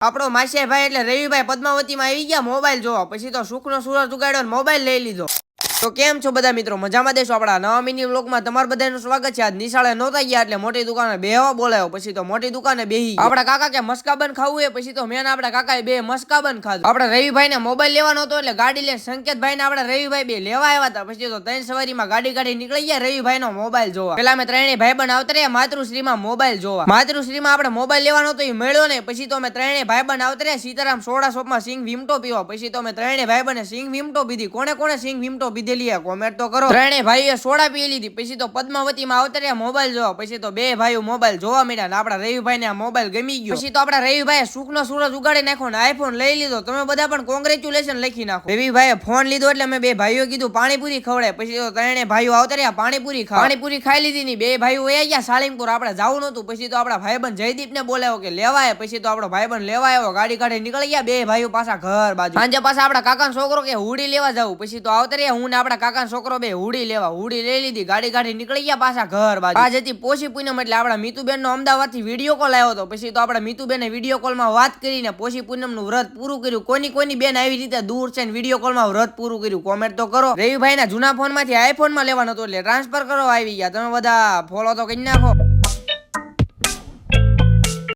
આપણો માસિયાભાઈ એટલે રવિભાઈ પદ્માવતીમાં આવી ગયા મોબાઈલ જોવા, પછી તો સુખનો સૂરજ ઉગાડ્યો ને મોબાઈલ લઈ લીધો. તો કેમ છો બધા મિત્રો, મજામાં દેશો? આપણા નવા મિની વ્લોગમાં તમારું બધાનું સ્વાગત છે. આજ નિશાળે નહોતા ગયા એટલે મોટી દુકાને બેહવા બોલાયો, પછી તો મોટી દુકાને બેહી ગયા. આપણા કાકા કે મસ્કાબન ખાવું એ, પછી તો મેં આપણા કાકાએ બે મસ્કાબન ખાધું. આપણે રવિભાઈ ને મોબાઈલ લેવાનો હતો એટલે ગાડી લઈને સંકેતભાઈ ને આપણે રવિભાઈ બે લેવા આવ્યા હતા. પછી તો ત્રણ સવારીમાં ગાડી કાઢી નીકળી ગયા રવિભાઈ નો મોબાઈલ જોવા. પેલા અમે ત્રણેય ભાઈબંધ આવતર્યા માતૃશ્રીમાં મોબાઈલ જોવા. માતૃશ્રીમાં આપણે મોબાઈલ લેવાનો હતો એ મળ્યો ને. પછી તો અમે ત્રણેય ભાઈબંધ આવતર્યા સીતારામ સોડા શોપમાં સિંગ વિમટો પીવા. પછી તો અમે ત્રણેય ભાઈબંધે સિંગ વિમટો પીધી. કોને કોને સિંગ વિમટો પીધેલી કોમેન્ટ તો કરો. ત્રણેય ભાઈએ સોડા પી લીધી. પછી તો પદ્માવતીમાં આવતર્યા મોબાઈલ જોવા. પછી તો બે ભાઈઓ મોબાઈલ જોવા મળ્યા. આપણા રવિભાઈ ને આ મોબાઈલ ગમી ગયો. પછી તો આપણા રવિભાઈ સુખનો સૂરજ ઉગાડી નાખ્યો ને આઈફોન લઈ લીધો. તમે બધા પણ કોંગ્રેચ્યુલેશન લખી નાખો. રવિભાઈએ ફોન લીધો એટલે અમે બે ભાઈઓ કીધું પાણીપુરી ખવડાય. પછી તો ત્રણેય ભાઈઓ આવતર્યા પાણીપુરી ખાવા. પાણીપુરી ખાઈ લીધી ની બે ભાઈઓ વયા ગયા સાળીમપુર. આપણે જવું નતું. પછી તો આપણા ભાઈબંધ જયદીપ ને બોલાવ્યો કે લેવા આવે. પછી તો આપણો ભાઈબંધ લેવા આવ્યો. ગાડી કાઢી નીકળી ગયા બે ભાઈઓ પાછા ઘર બાજુ. સાંજે પાછા આપણા કાકાનો છોકરો કે હુડી લેવા જવું. પછી તો આવતર્યા હું ને આપણા કાકાનો છોકરો બે હુડી લેવા. હુડી લઈ લીધી. ગાડી કાઢી નીકળી ગયા પાછા ઘર બાજુ. આજ હતી પોષી પૂનમ એટલે આપણા મીતુબેન નો અમદાવાદ થી વિડીયો કોલ આવ્યો હતો. પછી તો આપણા મીતુબેને વિડીયો કોલ માં વાત કરીને પોષી પૂનમ નું વ્રત પૂરું કર્યું. કોની બેન આવી રીતે દૂર છે ને વિડીયો કોલ માં વ્રત પૂરું કર્યું કોમેન્ટ તો કરો. રવિભાઈ ના જૂના ફોન માંથી આઈફોન માં લેવાનો હતો એટલે ટ્રાન્સફર કરો આવી ગયા. તમે બધા ફોલો તો કરી નાખો.